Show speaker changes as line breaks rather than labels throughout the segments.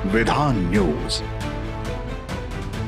विधान न्यूज।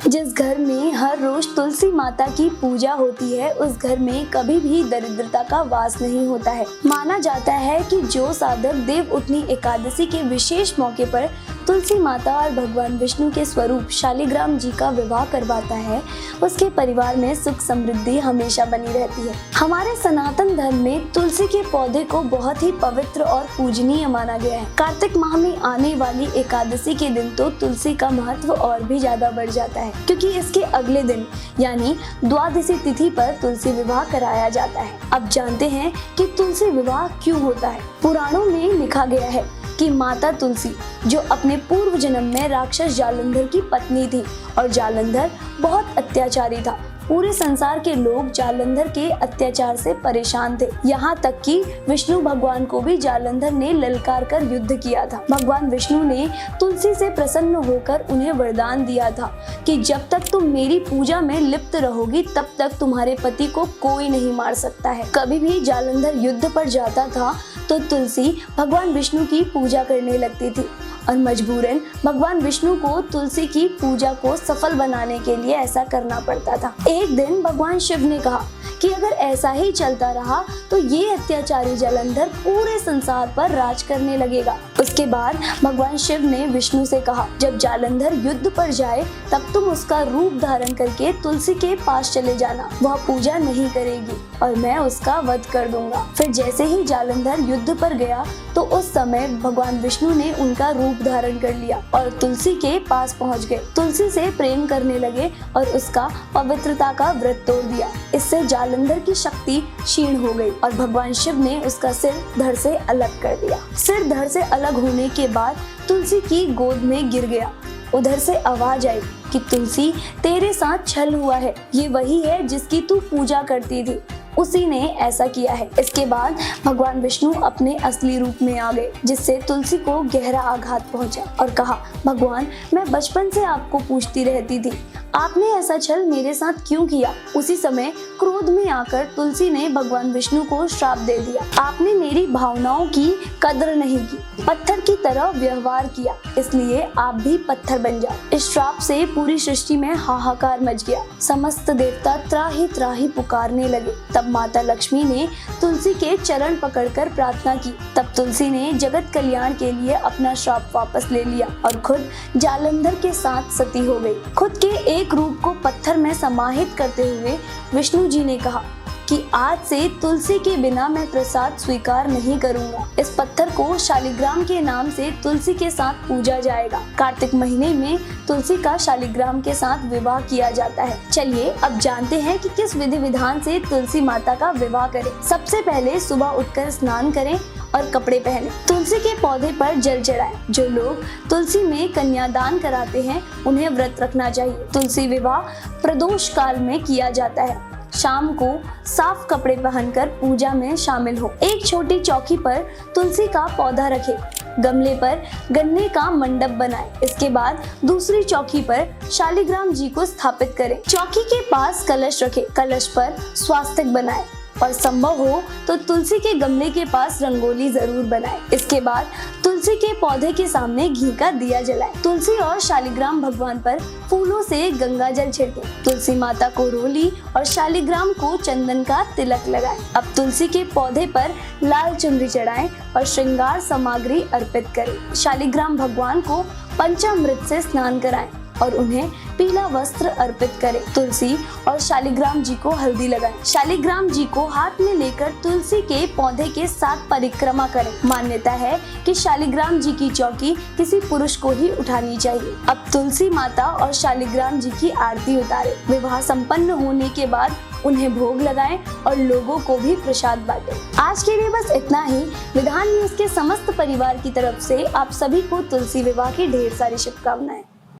जिस घर में हर रोज तुलसी माता की पूजा होती है, उस घर में कभी भी दरिद्रता का वास नहीं होता है। माना जाता है कि जो साधक देव उठनी एकादशी के विशेष मौके पर तुलसी माता और भगवान विष्णु के स्वरूप शालिग्राम जी का विवाह करवाता है, उसके परिवार में सुख समृद्धि हमेशा बनी रहती है। हमारे सनातन धर्म में तुलसी के पौधे को बहुत ही पवित्र और पूजनीय माना गया है। कार्तिक माह में आने वाली एकादशी के दिन तो तुलसी का महत्व और भी ज्यादा बढ़ जाता है, क्योंकि इसके अगले दिन यानी द्वादशी तिथि पर तुलसी विवाह कराया जाता है। अब जानते हैं कि तुलसी विवाह क्यों होता है। पुराणों में लिखा गया है कि माता तुलसी, जो अपने पूर्व जन्म में राक्षस जालंधर की पत्नी थी, और जालंधर बहुत अत्याचारी था। पूरे संसार के लोग जालंधर के अत्याचार से परेशान थे। यहाँ तक कि विष्णु भगवान को भी जालंधर ने ललकार कर युद्ध किया था। भगवान विष्णु ने तुलसी से प्रसन्न होकर उन्हें वरदान दिया था कि जब तक तुम मेरी पूजा में लिप्त रहोगी, तब तक तुम्हारे पति को कोई नहीं मार सकता है। कभी भी जालंधर युद्ध पर जाता था तो तुलसी भगवान विष्णु की पूजा करने लगती थी, और मजबूरन भगवान विष्णु को तुलसी की पूजा को सफल बनाने के लिए ऐसा करना पड़ता था। एक दिन भगवान शिव ने कहा कि अगर ऐसा ही चलता रहा तो ये अत्याचारी जालंधर पूरे संसार पर राज करने लगेगा। उसके बाद भगवान शिव ने विष्णु से कहा, जब जालंधर युद्ध पर जाए तब तुम उसका रूप धारण करके तुलसी के पास चले जाना। वह पूजा नहीं करेगी और मैं उसका वध कर दूंगा। फिर जैसे ही जालंधर युद्ध पर गया तो उस समय भगवान विष्णु ने उनका रूप धारण कर लिया और तुलसी के पास पहुंच गए। तुलसी से प्रेम करने लगे और उसका पवित्रता का व्रत तोड़ दिया। इससे जालंधर की शक्ति क्षीण हो गई और भगवान शिव ने उसका सिर धड़ से अलग कर दिया। सिर धड़ से अलग होने के बाद तुलसी की गोद में गिर गया। उधर से आवाज आई कि तुलसी, तेरे साथ छल हुआ है। ये वही है जिसकी तू पूजा करती थी, उसी ने ऐसा किया है। इसके बाद भगवान विष्णु अपने असली रूप में आ गए, जिससे तुलसी को गहरा आघात पहुंचा और कहा, भगवान, मैं बचपन से आपको पूछती रहती थी, आपने ऐसा छल मेरे साथ क्यों किया। उसी समय क्रोध में आकर तुलसी ने भगवान विष्णु को श्राप दे दिया। आपने मेरी भावनाओं की कदर नहीं की, पत्थर की तरह व्यवहार किया, इसलिए आप भी पत्थर बन जाओ। इस श्राप से पूरी सृष्टि में हाहाकार मच गया। समस्त देवता त्राही त्राही पुकारने लगे। तब माता लक्ष्मी ने तुलसी के चरण पकड़कर प्रार्थना की। तब तुलसी ने जगत कल्याण के लिए अपना श्राप वापस ले लिया और खुद जालंधर के साथ सती हो गई। खुद के एक रूप को पत्थर में समाहित करते हुए विष्णु जी ने कहा कि आज से तुलसी के बिना मैं प्रसाद स्वीकार नहीं करूंगा। इस पत्थर को शालिग्राम के नाम से तुलसी के साथ पूजा जाएगा। कार्तिक महीने में तुलसी का शालिग्राम के साथ विवाह किया जाता है। चलिए अब जानते हैं कि किस विधि विधान से तुलसी माता का विवाह करें। सबसे पहले सुबह उठकर स्नान करें और कपड़े पहने। तुलसी के पौधे पर जल चढ़ाएं। जो लोग तुलसी में कन्यादान कराते हैं उन्हें व्रत रखना चाहिए। तुलसी विवाह प्रदोष काल में किया जाता है। शाम को साफ कपड़े पहनकर पूजा में शामिल हो। एक छोटी चौकी पर तुलसी का पौधा रखें। गमले पर गन्ने का मंडप बनाएं। इसके बाद दूसरी चौकी पर शालिग्राम जी को स्थापित करें। चौकी के पास कलश रखें। कलश पर स्वास्तिक बनाएं और संभव हो तो तुलसी के गमले के पास रंगोली जरूर बनाएं। इसके बाद तुलसी के पौधे के सामने घी का दिया जलाएं। तुलसी और शालिग्राम भगवान पर फूलों से गंगा जल छिड़कें। तुलसी माता को रोली और शालिग्राम को चंदन का तिलक लगाएं। अब तुलसी के पौधे पर लाल चुनरी चढ़ाएं और श्रृंगार सामग्री अर्पित करें। शालिग्राम भगवान को पंचामृत से स्नान कराएं और उन्हें पीला वस्त्र अर्पित करें। तुलसी और शालिग्राम जी को हल्दी लगाएं। शालिग्राम जी को हाथ में लेकर तुलसी के पौधे के साथ परिक्रमा करें। मान्यता है कि शालिग्राम जी की चौकी किसी पुरुष को ही उठानी चाहिए। अब तुलसी माता और शालिग्राम जी की आरती उतारें। विवाह संपन्न होने के बाद उन्हें भोग लगाएं और लोगों को भी प्रसाद बांटें। आज के लिए बस इतना ही। विधान न्यूज के समस्त परिवार की तरफ से आप सभी को तुलसी विवाह की ढेर सारी शुभकामनाएं।